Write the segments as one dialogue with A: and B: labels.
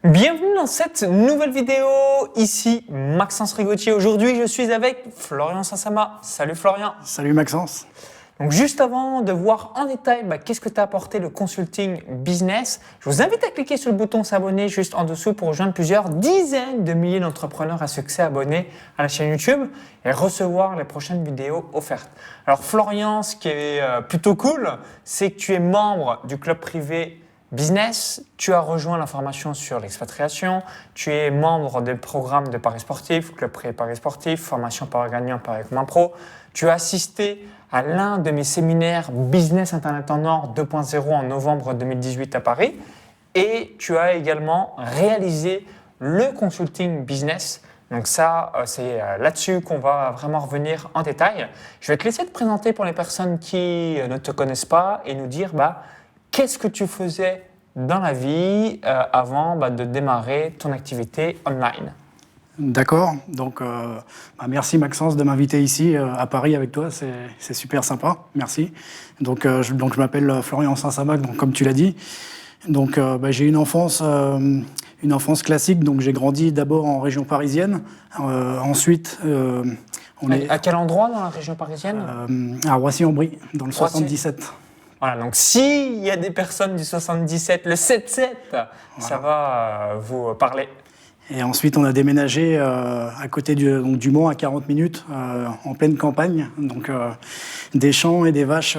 A: Bienvenue dans cette nouvelle vidéo, ici Maxence Rigotier. Aujourd'hui, je suis avec Florian Sansama. Salut Florian.
B: Salut Maxence.
A: Donc juste avant de voir en détail qu'est-ce que t'a apporté le consulting business, je vous invite à cliquer sur le bouton s'abonner juste en dessous pour rejoindre plusieurs dizaines de milliers d'entrepreneurs à succès abonnés à la chaîne YouTube et recevoir les prochaines vidéos offertes. Alors Florian, ce qui est plutôt cool, c'est que tu es membre du club privé business, tu as rejoint la formation sur l'expatriation, tu es membre des programmes de Paris Sportif, Club Privé Paris Sportif, formation Paris Gagnant, Paris Commun Pro, tu as assisté à l'un de mes séminaires Business Internet en Or 2.0 en novembre 2018 à Paris et tu as également réalisé le consulting business. Donc ça, c'est là-dessus qu'on va vraiment revenir en détail. Je vais te laisser te présenter pour les personnes qui ne te connaissent pas et nous dire qu'est-ce que tu faisais dans la vie avant de démarrer ton activité online?
B: D'accord, donc merci Maxence de m'inviter ici à Paris avec toi, c'est super sympa, merci. Donc je m'appelle Florian Sansama, donc comme tu l'as dit. Donc j'ai une enfance classique, donc j'ai grandi d'abord en région parisienne, ensuite
A: À quel endroit dans la région parisienne?
B: À Roissy-en-Brie, dans le 77.
A: Voilà, donc s'il y a des personnes du 77, le 7-7, voilà, ça va vous parler.
B: Et ensuite, on a déménagé à côté du Mans, à 40 minutes, en pleine campagne. Donc, des champs et des vaches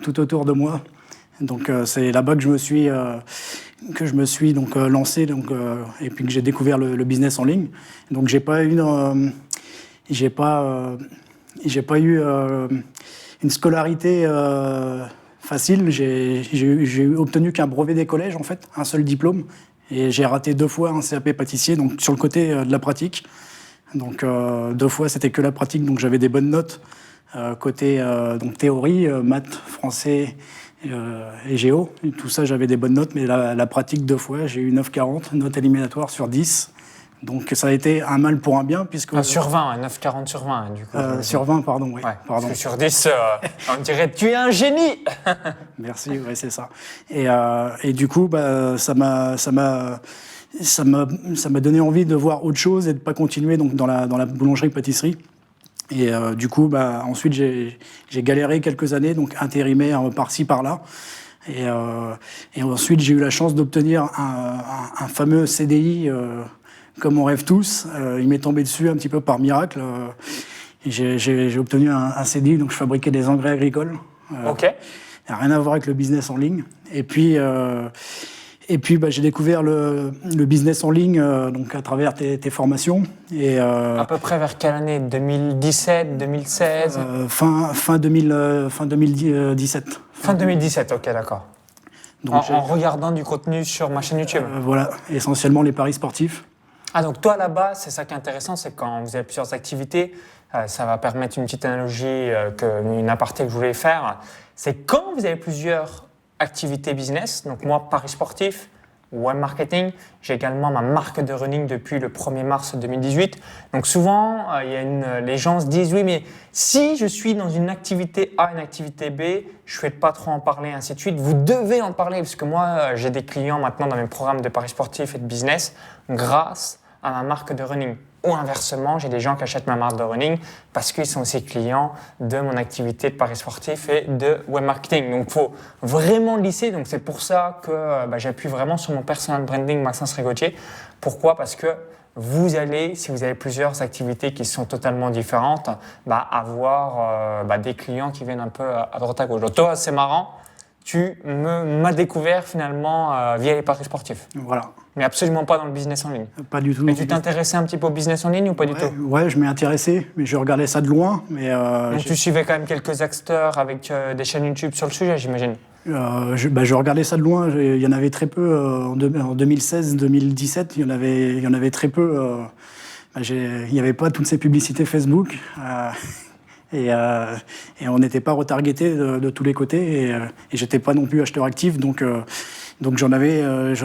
B: tout autour de moi. Donc, c'est là-bas que je me suis lancé, et puis que j'ai découvert le business en ligne. Donc, j'ai pas eu une scolarité facile. J'ai obtenu qu'un brevet des collèges, en fait, un seul diplôme. Et j'ai raté 2 fois un CAP pâtissier, donc sur le côté de la pratique. Donc 2 fois, c'était que la pratique, donc j'avais des bonnes notes. Côté théorie, maths, français et géo. Et tout ça, j'avais des bonnes notes, mais la pratique 2 fois, j'ai eu 9,40, note éliminatoire sur 10. Donc ça a été un mal pour un bien, puisque...
A: sur 20, 9,40 sur 20, du coup.
B: Sur 20, pardon, oui.
A: Ouais,
B: pardon.
A: Parce que sur 10, on dirait tu es un génie.
B: Merci, oui, c'est ça. Et du coup, ça m'a donné envie de voir autre chose et de ne pas continuer donc, dans la boulangerie-pâtisserie. Et du coup, ensuite, j'ai galéré quelques années, donc intérimaire par-ci, par-là. Et ensuite, j'ai eu la chance d'obtenir un fameux CDI comme on rêve tous. Il m'est tombé dessus un petit peu par miracle. J'ai obtenu un CDI, donc je fabriquais des engrais agricoles.
A: Ok.
B: Ça n'a rien à voir avec le business en ligne. Et puis j'ai découvert le business en ligne donc à travers tes formations. Et,
A: à peu près vers quelle année? 2017, 2016
B: fin 2017.
A: Fin 2017, ok, d'accord. Donc, en regardant du contenu sur ma chaîne YouTube.
B: Voilà, essentiellement les paris sportifs.
A: Ah, donc toi là-bas, c'est ça qui est intéressant, c'est que quand vous avez plusieurs activités, ça va permettre une petite analogie, une aparté que je voulais faire. C'est quand vous avez plusieurs activités business, donc moi, Paris Sportif, web marketing, j'ai également ma marque de running depuis le 1er mars 2018. Donc souvent, les gens se disent, oui, mais si je suis dans une activité A, une activité B, je ne souhaite pas trop en parler, ainsi de suite. Vous devez en parler, parce que moi, j'ai des clients maintenant dans mes programmes de Paris Sportif et de business grâce à ma marque de running. Ou inversement, j'ai des gens qui achètent ma marque de running parce qu'ils sont aussi clients de mon activité de Paris Sportif et de web marketing. Donc, il faut vraiment lisser. Donc, c'est pour ça que j'appuie vraiment sur mon personal branding Maxence Rigotier. Pourquoi? Parce que vous allez, si vous avez plusieurs activités qui sont totalement différentes, avoir des clients qui viennent un peu à droite à gauche. Donc, toi, c'est marrant. Tu m'as découvert finalement via les paris sportifs.
B: Voilà.
A: Mais absolument pas dans le business en ligne.
B: Pas du tout.
A: Mais tu t'intéressais un petit peu au business en ligne ou pas du tout?
B: Ouais, je m'y intéressais, mais je regardais ça de loin.
A: Donc tu suivais quand même quelques acteurs avec des chaînes YouTube sur le sujet, j'imagine?
B: Je regardais ça de loin. Il y en avait très peu en 2016-2017. Il y en avait très peu. Il n'y avait pas toutes ces publicités Facebook. Et on n'était pas retargeté de tous les côtés. Et j'étais pas non plus acheteur actif. Donc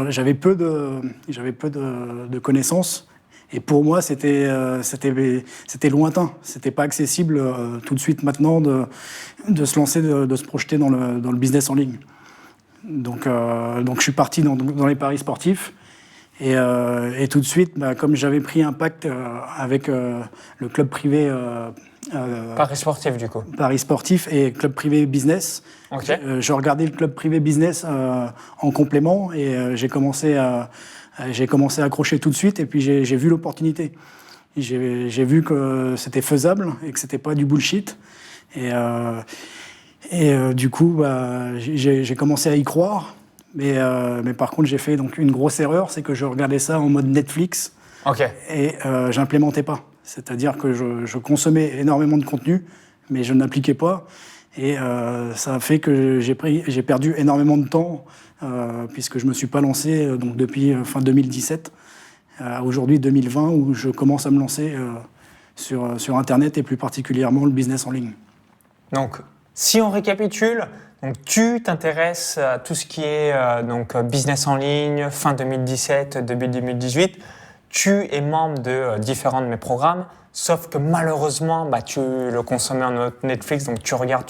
B: j'avais peu de connaissances. Et pour moi, c'était lointain. C'était pas accessible tout de suite maintenant de se lancer, de se projeter dans le business en ligne. Donc je suis parti dans les paris sportifs. Et tout de suite, comme j'avais pris un pacte avec le club privé
A: Paris sportif, du coup.
B: Paris Sportif et club privé business,
A: Ok.
B: je regardais le club privé business en complément et j'ai commencé à accrocher tout de suite et puis j'ai vu l'opportunité. J'ai vu que c'était faisable et que c'était pas du bullshit. Du coup, j'ai commencé à y croire. Mais par contre, j'ai fait donc une grosse erreur, c'est que je regardais ça en mode Netflix
A: Ok.
B: et j'implémentais pas. C'est-à-dire que je consommais énormément de contenu, mais je n'appliquais pas. Et ça a fait que j'ai perdu énormément de temps, puisque je ne me suis pas lancé donc depuis fin 2017 à aujourd'hui 2020, où je commence à me lancer sur Internet et plus particulièrement le business en ligne.
A: Donc, si on récapitule, donc tu t'intéresses à tout ce qui est business en ligne, fin 2017, début 2018. Tu es membre de différents de mes programmes, sauf que malheureusement, tu le consommais en mode Netflix, donc tu regardes,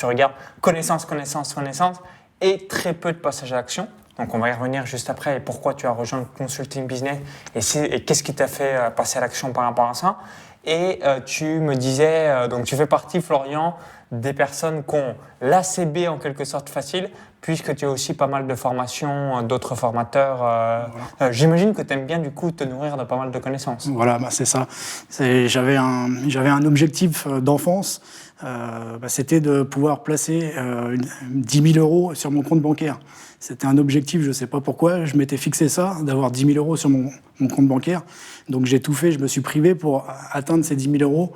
A: connaissance, et très peu de passage à l'action. Donc on va y revenir juste après, et pourquoi tu as rejoint le consulting business, et qu'est-ce qui t'a fait passer à l'action par rapport à ça. Et tu me disais, donc tu fais partie, Florian, des personnes qui ont l'ACB en quelque sorte facile, puisque tu as aussi pas mal de formations, d'autres formateurs.
B: Voilà.
A: J'imagine que tu aimes bien du coup te nourrir de pas mal de connaissances.
B: Voilà, c'est ça. J'avais un objectif d'enfance, c'était de pouvoir placer 10 000 euros sur mon compte bancaire. C'était un objectif, je ne sais pas pourquoi, je m'étais fixé ça, d'avoir 10 000 euros sur mon compte bancaire. Donc j'ai tout fait, je me suis privé pour atteindre ces 10 000 euros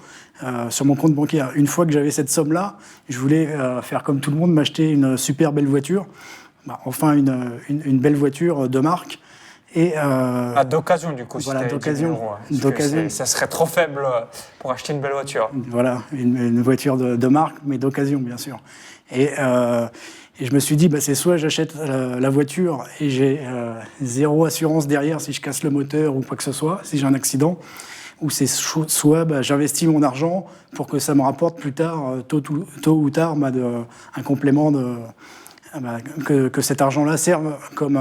B: sur mon compte bancaire. Une fois que j'avais cette somme-là, je voulais faire comme tout le monde, m'acheter une super belle voiture. Enfin, une belle voiture de marque. Et
A: d'occasion, du coup,
B: voilà,
A: si
B: d'occasion.
A: Ça serait trop faible pour acheter une belle voiture.
B: Voilà, une voiture de marque, mais d'occasion, bien sûr. Et je me suis dit, c'est soit j'achète la voiture et j'ai zéro assurance derrière si je casse le moteur ou quoi que ce soit, si j'ai un accident, ou c'est soit j'investis mon argent pour que ça me rapporte plus tard, tôt ou tard, un complément que cet argent-là serve comme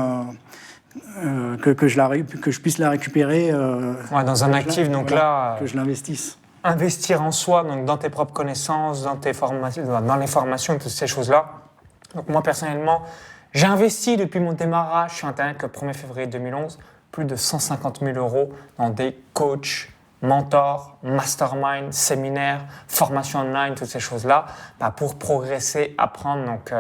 B: que je puisse la récupérer
A: dans un actif, donc là,
B: que je l'investisse.
A: Investir en soi, donc dans tes propres connaissances, dans les formations, toutes ces choses-là. Donc moi personnellement, j'ai investi depuis mon démarrage sur Internet le 1er février 2011 plus de 150 000 euros dans des coachs, mentors, mastermind, séminaires, formations online, toutes ces choses-là, pour progresser, apprendre. Donc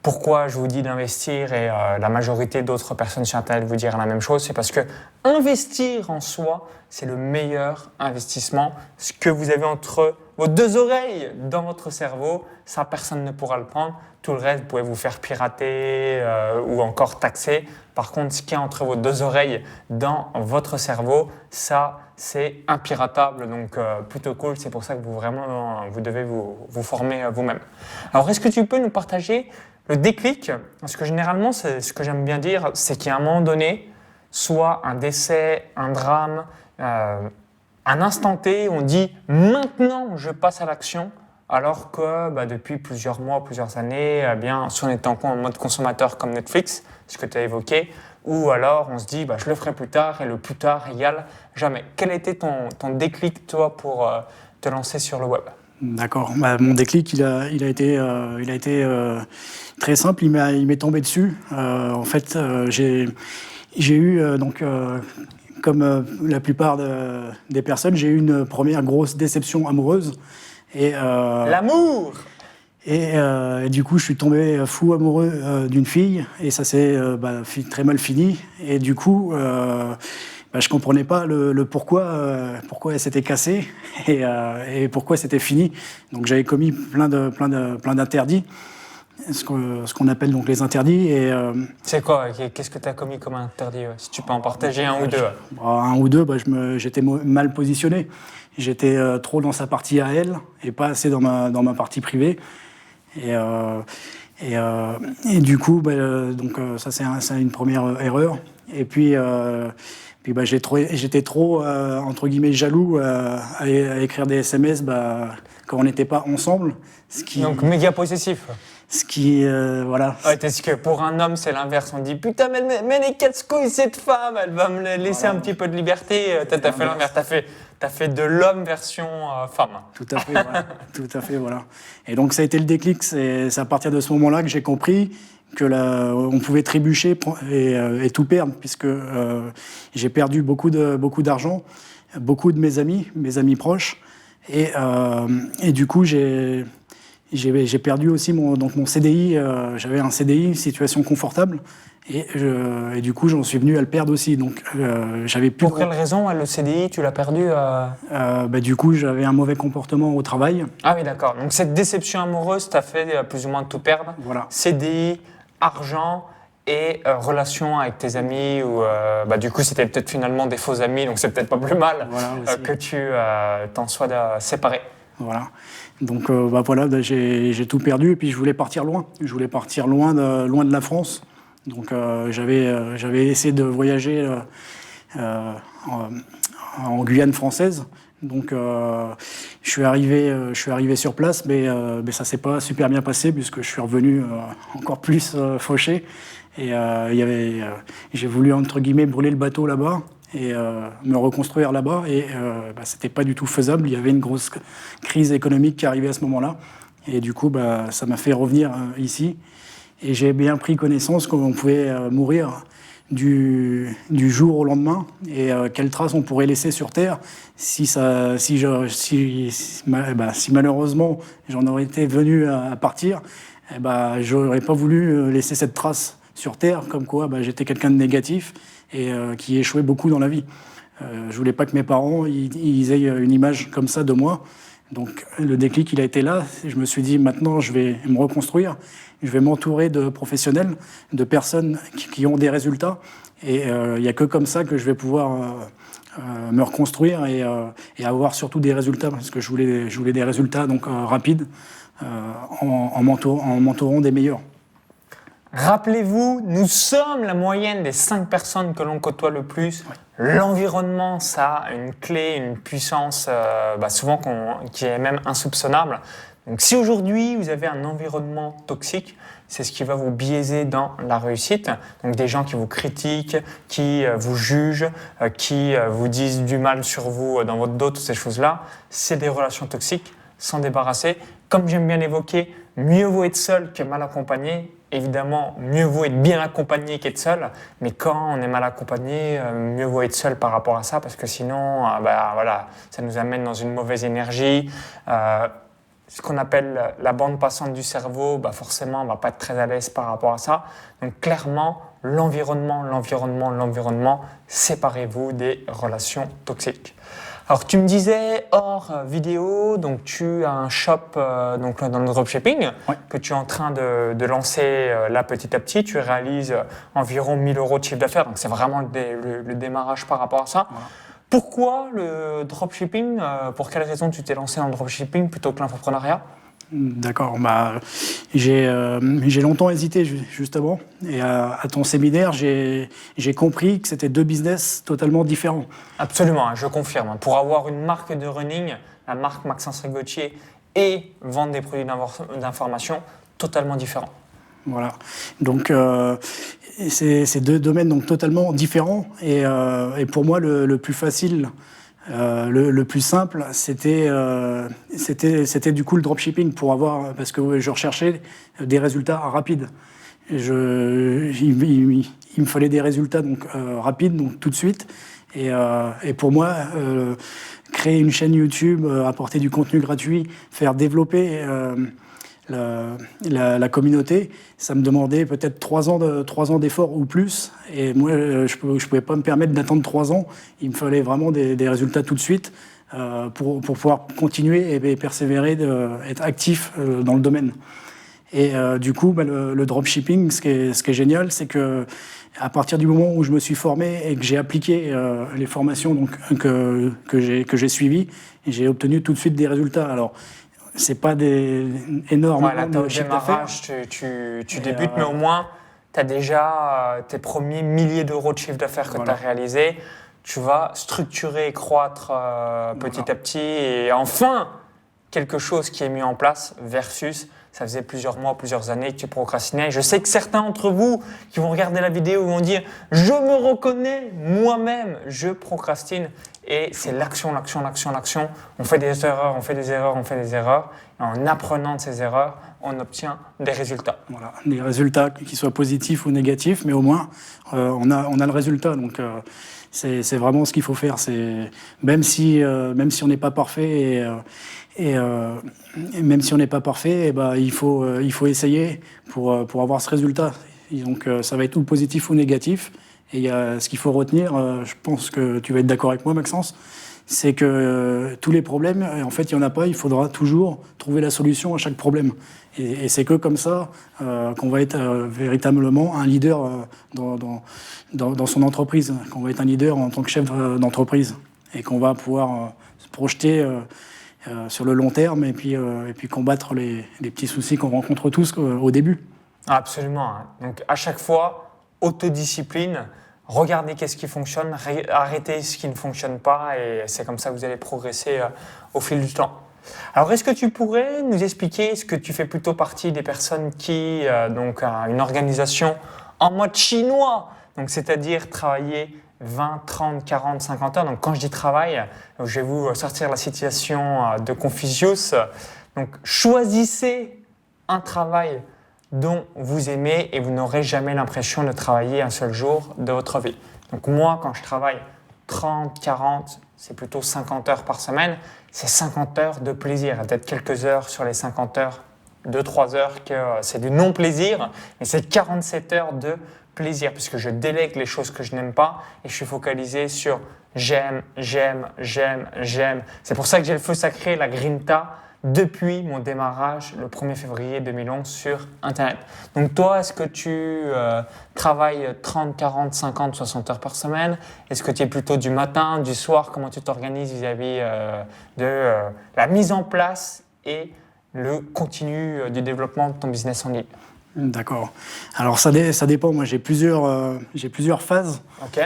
A: pourquoi je vous dis d'investir et la majorité d'autres personnes sur Internet vous diront la même chose, c'est parce que investir en soi, c'est le meilleur investissement. Ce que vous avez entre vos deux oreilles dans votre cerveau, ça, personne ne pourra le prendre. Tout le reste, vous pouvez vous faire pirater ou encore taxer. Par contre, ce qu'il y a entre vos deux oreilles dans votre cerveau, ça, c'est impiratable. Donc, plutôt cool. C'est pour ça que vous devez vous former vous-même. Alors, est-ce que tu peux nous partager le déclic? Parce que généralement, c'est ce que j'aime bien dire, c'est qu'il y a un moment donné, soit un décès, un drame, un instant T, on dit « maintenant, je passe à l'action », alors que depuis plusieurs mois, plusieurs années, soit on est en mode consommateur comme Netflix, ce que tu as évoqué, ou alors on se dit je le ferai plus tard, et le plus tard égale jamais. Quel était ton déclic, toi, pour te lancer sur le web?
B: D'accord. Mon déclic, il a été très simple. Il m'est tombé dessus. En fait, j'ai eu comme la plupart des personnes, j'ai eu une première grosse déception amoureuse.
A: L'amour!
B: Et du coup, je suis tombé fou amoureux d'une fille et ça s'est très mal fini. Et du coup, je comprenais pas le pourquoi elle s'était cassée et pourquoi c'était fini. Donc j'avais commis plein d'interdits, ce qu'on appelle donc les interdits.
A: C'est quoi? Qu'est-ce que tu as commis comme interdit? Si tu peux en partager un ou deux.
B: Un ou deux, j'étais mal positionné. J'étais trop dans sa partie à elle et pas assez dans ma partie privée. Et du coup, ça c'est une première erreur. Et puis j'étais trop entre guillemets jaloux à écrire des SMS quand on n'était pas ensemble.
A: Donc méga possessif.
B: Ce qui, voilà.
A: Ouais, parce que pour un homme, c'est l'inverse. On dit putain, mais les casse-couilles, cette femme, elle va me laisser un petit peu de liberté. T'as fait l'inverse. T'as fait de l'homme version femme.
B: Tout à fait, voilà. Tout à fait, voilà. Et donc, ça a été le déclic. C'est à partir de ce moment-là que j'ai compris que on pouvait trébucher et tout perdre, puisque j'ai perdu beaucoup d'argent, beaucoup de mes amis proches. Et du coup, j'ai perdu aussi mon CDI. J'avais un CDI, situation confortable. Et du coup, j'en suis venu à le perdre aussi. Donc, j'avais plus.
A: Pour quelle raison, le CDI, tu l'as perdu
B: Du coup, j'avais un mauvais comportement au travail.
A: Ah oui, d'accord. Donc, cette déception amoureuse t'a fait plus ou moins tout perdre.
B: Voilà.
A: CDI, argent et relation avec tes amis. Ou, du coup, c'était peut-être finalement des faux amis, donc c'est peut-être pas plus mal que tu t'en sois séparé.
B: Voilà. Donc, voilà, j'ai tout perdu. Et puis, je voulais partir loin. Je voulais partir loin de la France. Donc j'avais essayé de voyager en Guyane française. Donc je suis arrivé sur place, mais ça s'est pas super bien passé puisque je suis revenu encore plus fauché. Et j'ai voulu entre guillemets brûler le bateau là-bas et me reconstruire là-bas. Et c'était pas du tout faisable. Il y avait une grosse crise économique qui arrivait à ce moment-là. Et du coup, ça m'a fait revenir ici. Et j'ai bien pris connaissance qu'on pouvait mourir du jour au lendemain et quelles traces on pourrait laisser sur Terre si malheureusement j'en aurais été venu à partir. J'aurais pas voulu laisser cette trace sur Terre comme quoi j'étais quelqu'un de négatif et qui échouait beaucoup dans la vie. Je voulais pas que mes parents ils aient une image comme ça de moi. Donc le déclic, il a été là. Je me suis dit, maintenant, je vais me reconstruire. Je vais m'entourer de professionnels, de personnes qui ont des résultats. Et il n'y a que comme ça que je vais pouvoir me reconstruire et avoir surtout des résultats. Parce que je voulais des résultats donc, rapides en m'entourant des meilleurs.
A: Rappelez-vous, nous sommes la moyenne des 5 personnes que l'on côtoie le plus. Ouais. L'environnement, ça a une clé, une puissance souvent qui est même insoupçonnable. Donc si aujourd'hui vous avez un environnement toxique, c'est ce qui va vous biaiser dans la réussite. Donc des gens qui vous critiquent, qui vous jugent, qui vous disent du mal sur vous dans votre dos, toutes ces choses-là, c'est des relations toxiques. S'en débarrasser. Comme j'aime bien l'évoquer, mieux vaut être seul que mal accompagné. Évidemment, mieux vaut être bien accompagné qu'être seul, mais quand on est mal accompagné, mieux vaut être seul par rapport à ça, parce que sinon, ça nous amène dans une mauvaise énergie. Ce qu'on appelle la bande passante du cerveau, forcément, on ne va pas être très à l'aise par rapport à ça. Donc clairement, l'environnement, séparez-vous des relations toxiques. Alors, tu me disais hors vidéo, donc tu as un shop donc dans le dropshipping que tu es en train de lancer là petit à petit. Tu réalises environ 1 000 € de chiffre d'affaires, donc c'est vraiment le démarrage par rapport à ça. Voilà. Pourquoi le dropshipping pour quelle raison tu t'es lancé dans le dropshipping plutôt que l'entrepreneuriat ?
B: D'accord, j'ai longtemps hésité justement et à ton séminaire j'ai compris que c'était 2 business totalement différents.
A: Absolument, je confirme. Pour avoir une marque de running, la marque Maxence Rigotier et vendre des produits d'information, totalement différents.
B: Voilà, donc c'est 2 domaines donc totalement différents et pour moi le plus facile. Le plus simple, c'était du coup le dropshipping parce que je recherchais des résultats rapides. Il me fallait des résultats donc rapides, donc tout de suite. Et pour moi, créer une chaîne YouTube, apporter du contenu gratuit, faire développer la communauté, ça me demandait peut-être 3 ans d'efforts ou plus. Et moi, je pouvais pas me permettre d'attendre 3 ans. Il me fallait vraiment des résultats tout de suite pour pouvoir continuer et persévérer, être actif dans le domaine. Et du coup, le dropshipping, ce qui est génial, c'est que à partir du moment où je me suis formé et que j'ai appliqué les formations donc, que j'ai suivies, j'ai obtenu tout de suite des résultats. Alors, c'est pas des énormes
A: de chiffre d'affaires. Tu débutes, mais au moins, tu as déjà tes premiers milliers d'euros de chiffre d'affaires que tu as réalisés. Tu vas structurer et croître petit à petit. Et enfin, quelque chose qui est mis en place versus ça faisait plusieurs mois, plusieurs années que tu procrastinais. Je sais que certains d'entre vous qui vont regarder la vidéo vont dire « Je me reconnais moi-même, je procrastine ». Et c'est l'action, l'action, l'action, l'action. On fait des erreurs, on fait des erreurs, on fait des erreurs. Et en apprenant de ces erreurs, on obtient des résultats.
B: Voilà, des résultats qui soient positifs ou négatifs, mais au moins on a le résultat. Donc c'est vraiment ce qu'il faut faire. Même si on n'est pas parfait et même si on n'est pas parfait, eh ben, il faut essayer pour avoir ce résultat. Et donc ça va être ou positif ou négatif. Et ce qu'il faut retenir, je pense que tu vas être d'accord avec moi, Maxence, c'est que tous les problèmes, en fait, il n'y en a pas. Il faudra toujours trouver la solution à chaque problème. Et c'est que comme ça qu'on va être véritablement un leader dans son entreprise, qu'on va être un leader en tant que chef d'entreprise et qu'on va pouvoir se projeter sur le long terme et puis combattre les petits soucis qu'on rencontre tous au début.
A: Absolument. Donc à chaque fois, autodiscipline. Regardez qu'est-ce qui fonctionne, arrêtez ce qui ne fonctionne pas et c'est comme ça que vous allez progresser au fil du temps. Alors, est-ce que tu pourrais nous expliquer, est-ce que tu fais plutôt partie des personnes qui donc une organisation en mode chinois, donc c'est-à-dire travailler 20, 30, 40, 50 heures. Donc quand je dis travail, je vais vous sortir la citation de Confucius. Donc choisissez un travail dont vous aimez et vous n'aurez jamais l'impression de travailler un seul jour de votre vie. Donc moi, quand je travaille 30, 40, c'est plutôt 50 heures par semaine, c'est 50 heures de plaisir. Peut-être quelques heures sur les 50 heures, 2-3 heures que c'est du non-plaisir, mais c'est 47 heures de plaisir puisque je délègue les choses que je n'aime pas et je suis focalisé sur j'aime, j'aime, j'aime, j'aime. C'est pour ça que j'ai le feu sacré, la Grinta, depuis mon démarrage le 1er février 2011 sur Internet. Donc toi, est-ce que tu travailles 30, 40, 50, 60 heures par semaine? Est-ce que tu es plutôt du matin, du soir? Comment tu t'organises vis-à-vis de la mise en place et le continu du développement de ton business en ligne?
B: D'accord. Alors ça dépend. Moi, j'ai plusieurs phases.
A: Ok.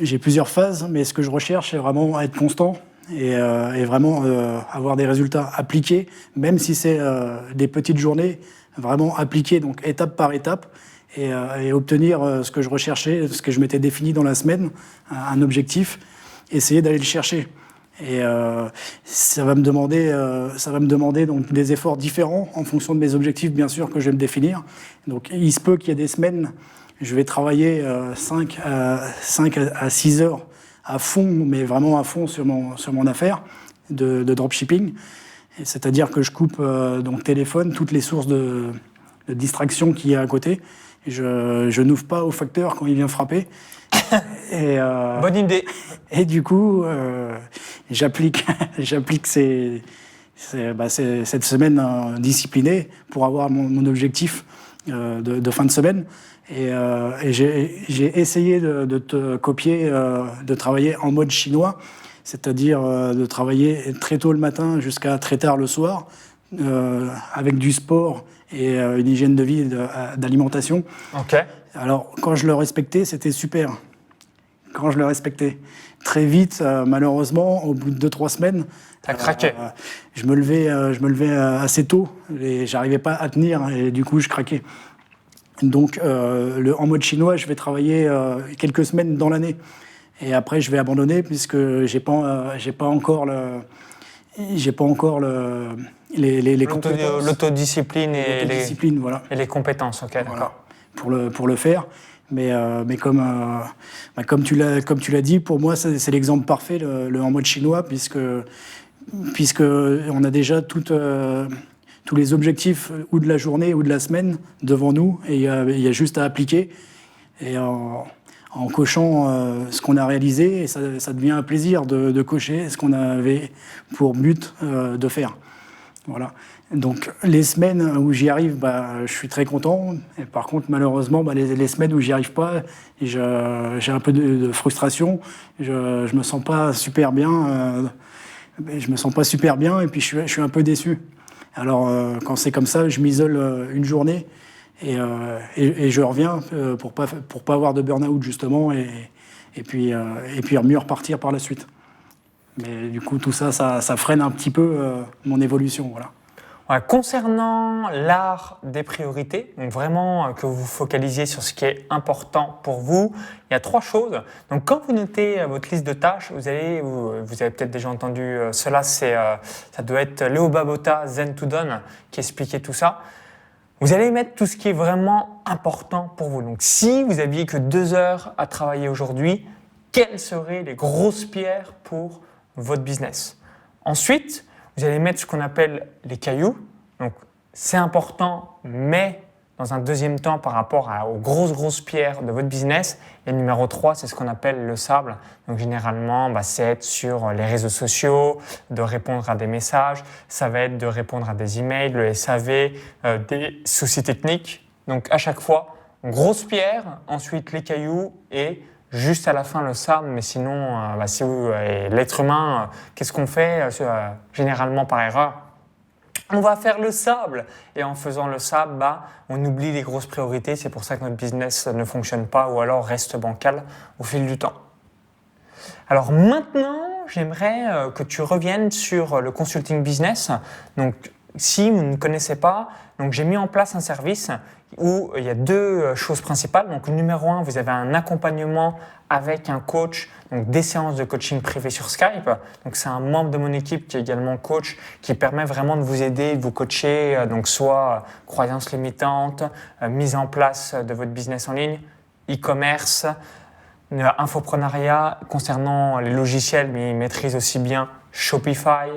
B: J'ai plusieurs phases, mais ce que je recherche, c'est vraiment être constant. Et vraiment avoir des résultats appliqués, même si c'est des petites journées, vraiment appliquées, donc étape par étape, et obtenir ce que je recherchais, ce que je m'étais défini dans la semaine, un objectif, essayer d'aller le chercher. Et ça va me demander donc des efforts différents en fonction de mes objectifs, bien sûr, que je vais me définir. Donc il se peut qu'il y ait des semaines, je vais travailler 5 à 6 heures à fond, mais vraiment à fond sur mon affaire de dropshipping. C'est-à-dire que je coupe donc téléphone, toutes les sources de distraction qu'il y a à côté. Et je n'ouvre pas au facteur quand il vient frapper.
A: Bonne idée.
B: Et du coup, j'applique cette semaine disciplinée pour avoir mon objectif de fin de semaine. Et j'ai essayé de te copier, de travailler en mode chinois, c'est-à-dire de travailler très tôt le matin jusqu'à très tard le soir, avec du sport et une hygiène de vie d'alimentation.
A: Ok.
B: Alors, quand je le respectais, c'était super. Quand je le respectais. Très vite, malheureusement, au bout de 2-3 semaines,
A: t'as craqué.
B: Je me levais assez tôt et j'arrivais pas à tenir et du coup, je craquais. Donc, en mode chinois, je vais travailler quelques semaines dans l'année. Et après, je vais abandonner puisque j'ai pas encore les compétences.
A: L'autodiscipline
B: voilà.
A: Et les compétences, ok, d'accord.
B: Voilà, pour le faire. Mais comme tu l'as dit, pour moi, c'est l'exemple parfait, le en mode chinois, puisque on a déjà tous les objectifs ou de la journée ou de la semaine devant nous, et il y a juste à appliquer. Et en cochant ce qu'on a réalisé, et ça devient un plaisir de cocher ce qu'on avait pour but de faire. Voilà. Donc les semaines où j'y arrive, je suis très content. Et par contre, malheureusement, les semaines où j'y arrive pas, j'ai un peu de frustration. Je me sens pas super bien. Je me sens pas super bien et puis je suis un peu déçu. Alors quand c'est comme ça, je m'isole une journée et je reviens pour pas avoir de burn-out justement et puis mieux repartir par la suite. Mais du coup, tout ça freine un petit peu mon évolution, voilà.
A: Ouais, concernant l'art des priorités, donc vraiment que vous vous focalisiez sur ce qui est important pour vous, il y a 3 choses. Donc quand vous notez votre liste de tâches, vous avez peut-être déjà entendu cela, ça doit être Leo Babauta, Zen to Done, qui expliquait tout ça. Vous allez mettre tout ce qui est vraiment important pour vous. Donc si vous aviez que 2 heures à travailler aujourd'hui, quelles seraient les grosses pierres pour votre business? Ensuite, vous allez mettre ce qu'on appelle les cailloux. Donc, c'est important, mais dans un deuxième temps par rapport aux grosses pierres de votre business. Et le numéro 3, c'est ce qu'on appelle le sable. Donc, généralement, c'est être sur les réseaux sociaux, de répondre à des messages. Ça va être de répondre à des emails, le SAV, des soucis techniques. Donc, à chaque fois, grosse pierre, ensuite les cailloux et juste à la fin le sable, mais sinon, si l'être humain, qu'est-ce qu'on fait généralement par erreur? On va faire le sable et en faisant le sable, on oublie les grosses priorités. C'est pour ça que notre business ne fonctionne pas ou alors reste bancal au fil du temps. Alors maintenant, j'aimerais que tu reviennes sur le consulting business. Donc, si vous ne connaissez pas, donc j'ai mis en place un service où il y a 2 choses principales. Donc, numéro 1, vous avez un accompagnement avec un coach, donc des séances de coaching privé sur Skype. Donc, c'est un membre de mon équipe qui est également coach, qui permet vraiment de vous aider, de vous coacher, donc soit croyances limitantes, mise en place de votre business en ligne, e-commerce, infoprenariat concernant les logiciels, mais il maîtrise aussi bien Shopify,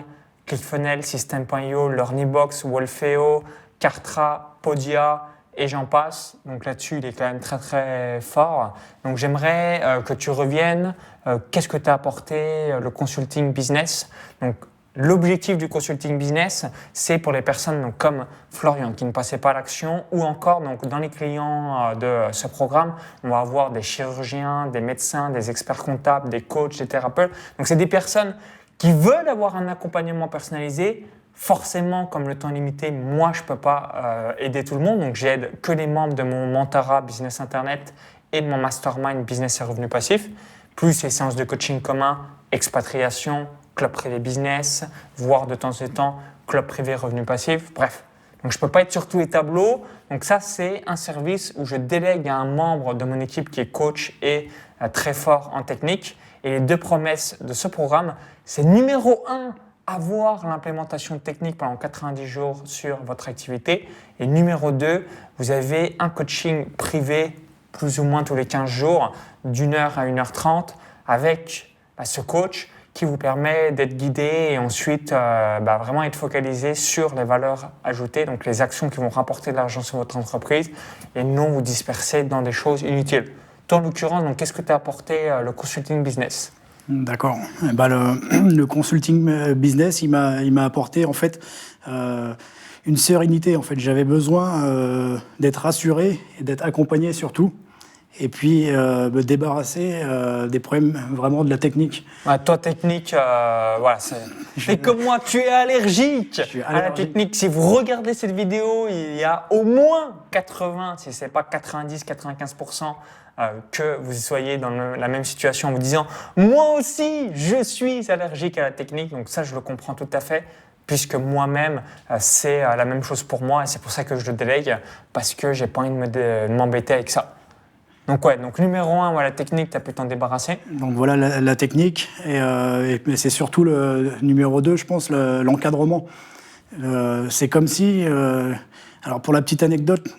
A: ClickFunnels, System.io, Learnybox, Wolfeo, Kartra, Podia et j'en passe. Donc là-dessus, il est quand même très fort. Donc j'aimerais que tu reviennes. Qu'est-ce que tu as apporté le consulting business? Donc l'objectif du consulting business, c'est pour les personnes donc, comme Florian qui ne passaient pas à l'action ou encore donc, dans les clients de ce programme, on va avoir des chirurgiens, des médecins, des experts comptables, des coachs, des thérapeutes. Donc c'est des personnes qui veulent avoir un accompagnement personnalisé. Forcément, comme le temps est limité, moi, je ne peux pas aider tout le monde. Donc, j'aide que les membres de mon mentorat Business Internet et de mon mastermind Business et Revenus Passifs, plus les séances de coaching commun, expatriation, club privé business, voire de temps en temps, club privé Revenus Passifs, bref. Donc, je ne peux pas être sur tous les tableaux. Donc, ça, c'est un service où je délègue à un membre de mon équipe qui est coach et très fort en technique. Et les 2 promesses de ce programme, c'est numéro 1, avoir l'implémentation technique pendant 90 jours sur votre activité. Et numéro 2, vous avez un coaching privé plus ou moins tous les 15 jours, d'1 heure à 1h30 avec ce coach qui vous permet d'être guidé et ensuite vraiment être focalisé sur les valeurs ajoutées, donc les actions qui vont rapporter de l'argent sur votre entreprise et non vous disperser dans des choses inutiles. Toi, en l'occurrence, donc, qu'est-ce que tu as apporté le consulting business?
B: D'accord. Le consulting business, il m'a apporté en fait une sérénité. En fait, j'avais besoin d'être rassuré et d'être accompagné surtout. Et puis me débarrasser des problèmes vraiment de la technique.
A: Toi, technique, c'est comme moi, tu es allergique à la technique. Si vous regardez cette vidéo, il y a au moins 80, si ce n'est pas 90-95%, que vous soyez dans la même situation en vous disant « Moi aussi, je suis allergique à la technique ». Donc ça, je le comprends tout à fait, puisque moi-même, c'est la même chose pour moi et c'est pour ça que je le délègue, parce que je n'ai pas envie de m'embêter avec ça. Donc numéro 1, la technique, tu as pu t'en débarrasser.
B: Donc voilà la technique, et c'est surtout le numéro 2, je pense, l'encadrement. C'est comme si, alors pour la petite anecdote,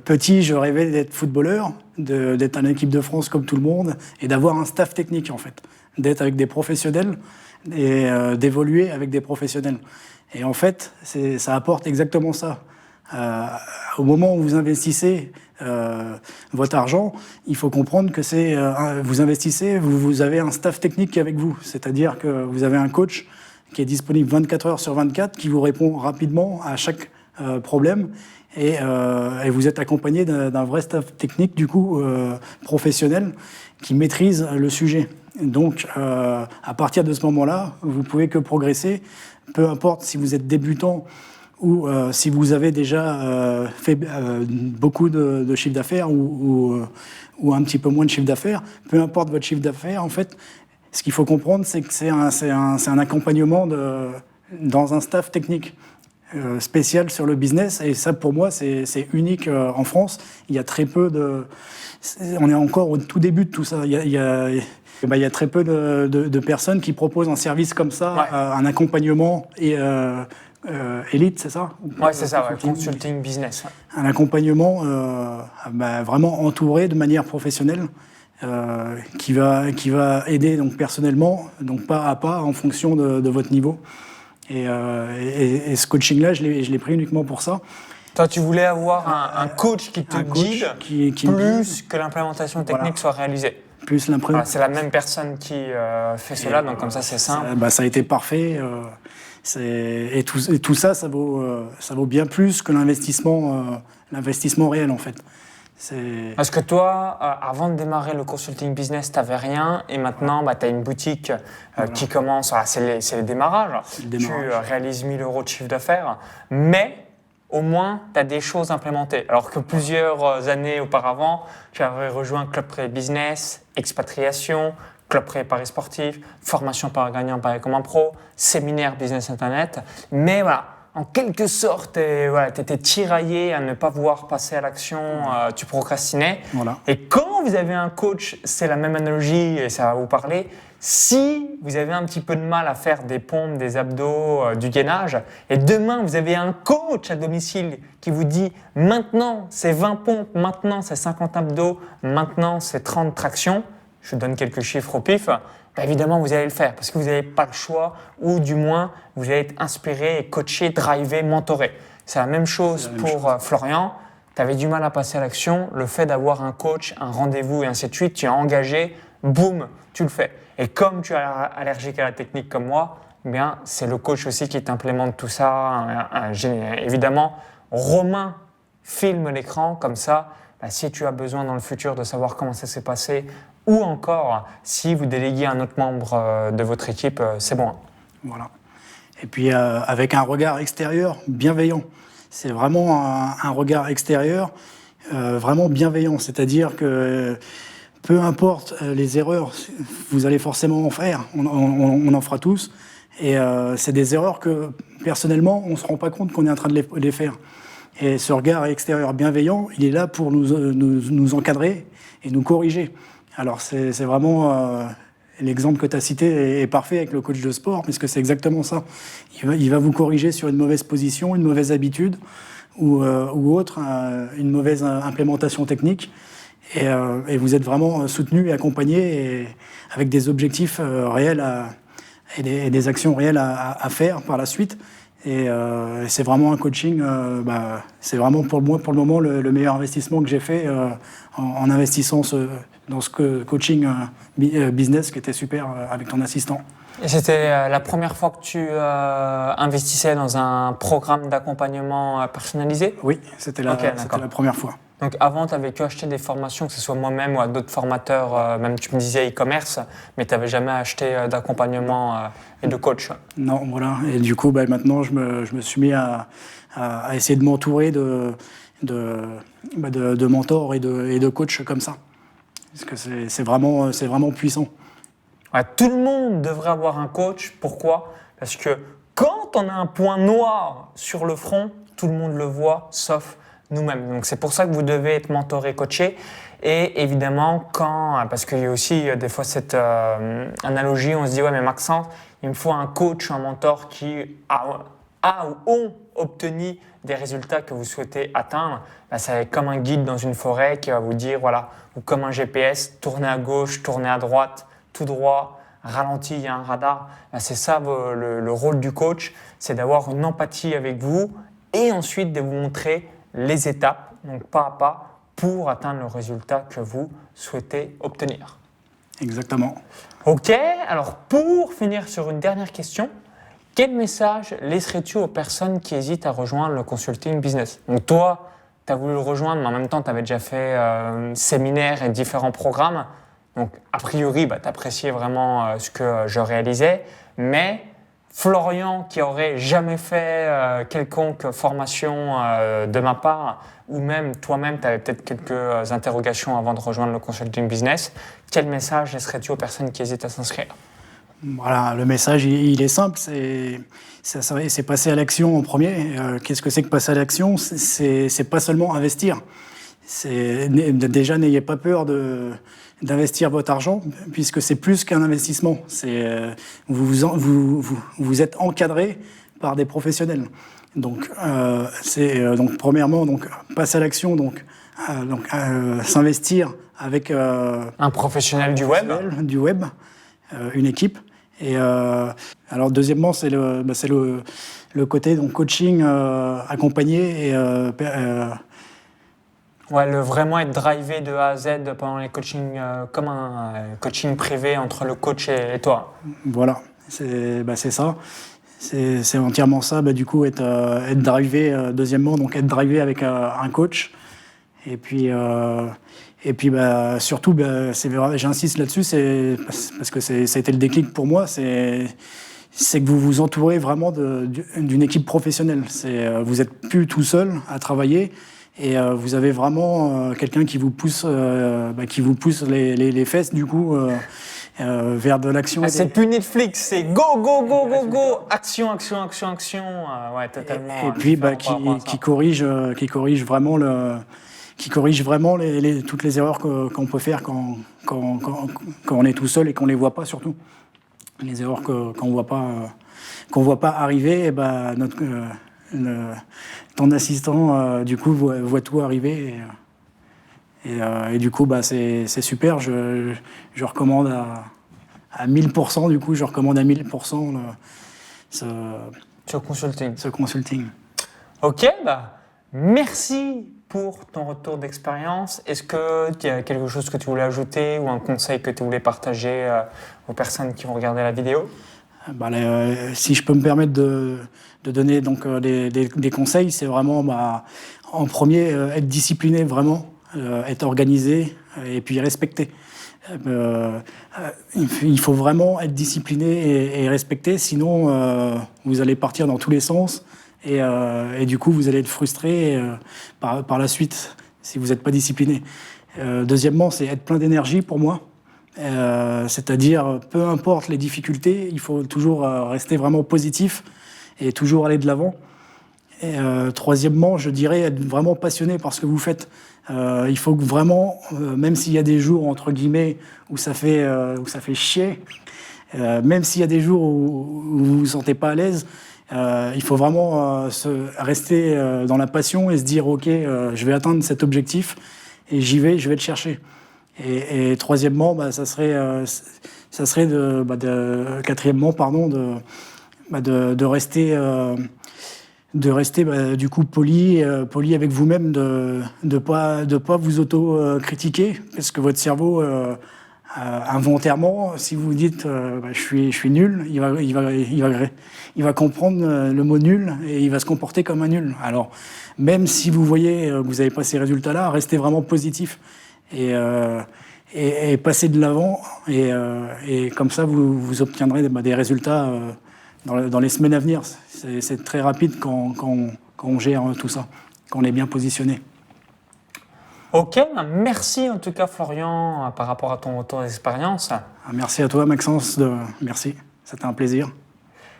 B: petit, je rêvais d'être footballeur, d'être en équipe de France comme tout le monde, et d'avoir un staff technique en fait, d'être avec des professionnels et d'évoluer avec des professionnels. Et en fait, ça apporte exactement ça. Au moment où vous investissez votre argent, il faut comprendre que vous investissez, vous avez un staff technique qui est avec vous. C'est-à-dire que vous avez un coach qui est disponible 24 heures sur 24, qui vous répond rapidement à chaque problème. Et vous êtes accompagné d'un vrai staff technique, du coup, professionnel, qui maîtrise le sujet. Donc, à partir de ce moment-là, vous ne pouvez que progresser, peu importe si vous êtes débutant ou si vous avez déjà fait beaucoup de chiffre d'affaires ou un petit peu moins de chiffre d'affaires, peu importe votre chiffre d'affaires, en fait, ce qu'il faut comprendre, c'est que c'est un accompagnement dans un staff technique spécial sur le business. Et ça, pour moi, c'est unique en France. Il y a très peu de... On est encore au tout début de tout ça. Il y a très peu de personnes qui proposent un service comme ça, un accompagnement et élite, c'est ça?
A: Oui, c'est ça, consulting business.
B: Un accompagnement vraiment entouré de manière professionnelle qui va aider donc, personnellement, donc pas à pas, en fonction de votre niveau. Et ce coaching-là, je l'ai pris uniquement pour ça.
A: Toi, tu voulais avoir un coach qui te guide
B: qui
A: plus que l'implémentation technique soit réalisée.
B: Plus l'implémentation.
A: C'est la même personne qui fait cela, donc comme ça, c'est simple.
B: Ça a été parfait. Et tout ça, ça vaut bien plus que l'investissement réel, en fait.
A: Parce que toi, avant de démarrer le consulting business, tu n'avais rien, et maintenant, tu as une boutique qui commence, c'est les démarrages. Tu réalises 1 000 € de chiffre d'affaires, mais au moins, tu as des choses implémentées. Alors que plusieurs années auparavant, tu avais rejoint Club Pré Business, expatriation, Club Pré Paris Sportif, formation Paris Gagnant, Paris comme un pro, séminaire Business Internet. Mais voilà, en quelque sorte, tu étais tiraillé à ne pas vouloir passer à l'action, tu procrastinais.
B: Voilà.
A: Et quand vous avez un coach, c'est la même analogie et ça va vous parler. Si vous avez un petit peu de mal à faire des pompes, des abdos, du gainage, et demain vous avez un coach à domicile qui vous dit maintenant c'est 20 pompes, maintenant c'est 50 abdos, maintenant c'est 30 tractions, je donne quelques chiffres au pif, évidemment vous allez le faire parce que vous n'avez pas le choix ou du moins vous allez être inspiré, coaché, drivé, mentoré. C'est la même chose pour Florian. Tu avais du mal à passer à l'action, le fait d'avoir un coach, un rendez-vous et ainsi de suite, tu es engagé, boum, tu le fais. Et comme tu es allergique à la technique comme moi, c'est le coach aussi qui t'implémente tout ça. Évidemment, Romain filme l'écran comme ça. Si tu as besoin dans le futur de savoir comment ça s'est passé ou encore si vous déléguez un autre membre de votre équipe, c'est bon.
B: Voilà. Et puis avec un regard extérieur bienveillant. C'est vraiment un regard extérieur vraiment bienveillant. C'est-à-dire que peu importe les erreurs, vous allez forcément en faire, on en fera tous. Et c'est des erreurs que, personnellement, on ne se rend pas compte qu'on est en train de les faire. Et ce regard extérieur bienveillant, il est là pour nous encadrer et nous corriger. Alors c'est vraiment... l'exemple que tu as cité est parfait avec le coach de sport, puisque c'est exactement ça. Il va vous corriger sur une mauvaise position, une mauvaise habitude ou autre, une mauvaise implémentation technique. Et vous êtes vraiment soutenu et accompagné avec des objectifs réels et des actions réelles à faire par la suite. Et c'est vraiment un coaching, c'est vraiment pour moi, pour le moment, le meilleur investissement que j'ai fait en investissant dans ce coaching business qui était super avec ton assistant.
A: Et c'était la première fois que tu investissais dans un programme d'accompagnement personnalisé ?
B: Oui, c'était la première fois.
A: Donc avant, tu avais acheté des formations, que ce soit moi-même ou à d'autres formateurs, même tu me disais e-commerce, mais tu n'avais jamais acheté d'accompagnement et de coach.
B: Non, voilà. Et du coup, maintenant, je me suis mis à essayer de m'entourer de mentors et de coachs comme ça. Parce que c'est vraiment puissant.
A: Ouais, tout le monde devrait avoir un coach. Pourquoi ? Parce que quand on a un point noir sur le front, tout le monde le voit, sauf nous-mêmes. Donc c'est pour ça que vous devez être mentoré, coaché. Et évidemment, parce qu'il y a aussi des fois cette analogie, on se dit « Ouais, mais Maxence, il me faut un coach, un mentor qui a ou ont obtenu des résultats que vous souhaitez atteindre. » C'est comme un guide dans une forêt qui va vous dire, voilà, ou comme un GPS, tournez à gauche, tournez à droite, tout droit, ralenti, il y a un radar. C'est ça le rôle du coach, c'est d'avoir une empathie avec vous et ensuite de vous montrer les étapes, donc pas à pas, pour atteindre le résultat que vous souhaitez obtenir.
B: Exactement.
A: Ok, alors pour finir sur une dernière question, quel message laisserais-tu aux personnes qui hésitent à rejoindre le consulting business ? Donc toi, tu as voulu le rejoindre, mais en même temps, tu avais déjà fait séminaires et différents programmes. Donc, a priori, tu appréciais vraiment ce que je réalisais. Mais Florian, qui aurait jamais fait quelconque formation de ma part, ou même toi-même, tu avais peut-être quelques interrogations avant de rejoindre le consulting business, quel message laisserais-tu aux personnes qui hésitent à s'inscrire ?
B: Voilà, le message, il est simple, c'est passer à l'action en premier. Qu'est-ce que c'est que passer à l'action? C'est pas seulement investir. Déjà, n'ayez pas peur d'investir votre argent, puisque c'est plus qu'un investissement. Vous êtes encadré par des professionnels. Donc, premièrement, passer à l'action, s'investir avec
A: un professionnel du web,
B: une équipe. Et alors deuxièmement, c'est le côté coaching accompagné et
A: vraiment être drivé de A à Z pendant les coachings, comme un coaching privé entre le coach et toi.
B: Voilà, c'est ça. C'est entièrement ça. Du coup, être drivé. Deuxièmement, être drivé avec un coach. Et puis surtout, j'insiste là-dessus, c'est parce que ça a été le déclic pour moi. C'est que vous vous entourez vraiment d'une équipe professionnelle. Vous n'êtes plus tout seul à travailler. Et vous avez vraiment quelqu'un qui vous pousse les fesses, du coup, vers de l'action.
A: C'est plus Netflix, c'est go, action. Ouais, totalement.
B: Et puis, qui corrige vraiment toutes les erreurs qu'on peut faire quand on est tout seul et qu'on les voit pas, surtout. Les erreurs qu'on voit pas arriver, ton assistant, du coup, voit tout arriver. Et du coup, c'est super. Je recommande à 1000%, du coup, je recommande à 1000% ce consulting.
A: Ok, merci pour ton retour d'expérience. Est-ce qu'il y a quelque chose que tu voulais ajouter ou un conseil que tu voulais partager aux personnes qui vont regarder la vidéo?
B: Si je peux me permettre de donner des conseils, c'est vraiment en premier être discipliné, vraiment, être organisé et puis respecter. Il faut vraiment être discipliné et respecter, sinon vous allez partir dans tous les sens et du coup vous allez être frustré par la suite si vous n'êtes pas discipliné. Deuxièmement, c'est être plein d'énergie pour moi. C'est-à-dire, peu importe les difficultés, il faut toujours rester vraiment positif et toujours aller de l'avant. Et troisièmement, je dirais être vraiment passionné par ce que vous faites. Il faut que vraiment, même s'il y a des jours entre guillemets où ça fait chier, même s'il y a des jours où vous vous sentez pas à l'aise, il faut vraiment rester dans la passion et se dire ok, je vais atteindre cet objectif et je vais le chercher. Et troisièmement, ça serait quatrièmement, pardon, de rester du coup poli avec vous-même, de pas vous auto-critiquer, parce que votre cerveau involontairement, si vous dites je suis nul, il va comprendre le mot nul et il va se comporter comme un nul. Alors même si vous voyez que vous n'avez pas ces résultats-là, restez vraiment positif. Et passer de l'avant et comme ça vous obtiendrez des résultats dans les semaines à venir. C'est très rapide quand on gère tout ça, quand on est bien positionné.
A: Ok, merci en tout cas Florian par rapport à ton retour d'expérience.
B: Merci à toi Maxence, merci, c'était un plaisir.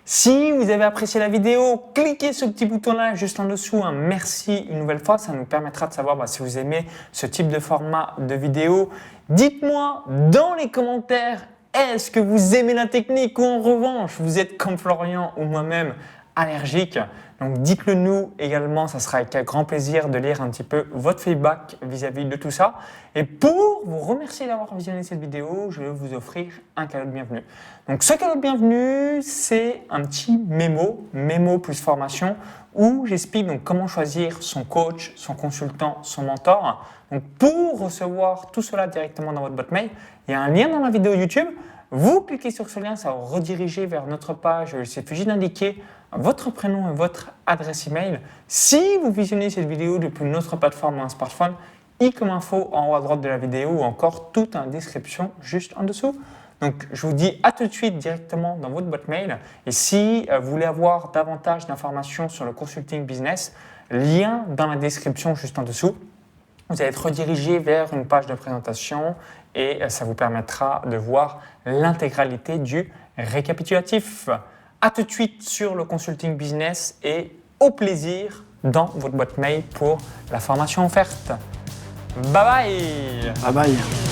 A: Si vous avez apprécié la vidéo, cliquez sur ce petit bouton-là juste en dessous. Merci une nouvelle fois, ça nous permettra de savoir si vous aimez ce type de format de vidéo. Dites-moi dans les commentaires, est-ce que vous aimez la technique ou en revanche, vous êtes comme Florian ou moi-même allergique? Donc dites-le nous également, ça sera avec grand plaisir de lire un petit peu votre feedback vis-à-vis de tout ça. Et pour vous remercier d'avoir visionné cette vidéo, je vais vous offrir un cadeau de bienvenue. Donc ce cadeau de bienvenue, c'est un petit mémo plus formation, où j'explique donc comment choisir son coach, son consultant, son mentor. Donc pour recevoir tout cela directement dans votre boîte mail, il y a un lien dans la vidéo YouTube. Vous cliquez sur ce lien, ça va vous rediriger vers notre page. Il suffit juste d'indiquer votre prénom et votre adresse email. Si vous visionnez cette vidéo depuis une autre plateforme ou un smartphone, i comme info en haut à droite de la vidéo ou encore toute une description juste en dessous. Donc je vous dis à tout de suite directement dans votre boîte mail. Et si vous voulez avoir davantage d'informations sur le consulting business, lien dans la description juste en dessous. vous allez être redirigé vers une page de présentation et ça vous permettra de voir l'intégralité du récapitulatif. À tout de suite sur le consulting business et au plaisir dans votre boîte mail pour la formation offerte. Bye bye!
B: Bye bye.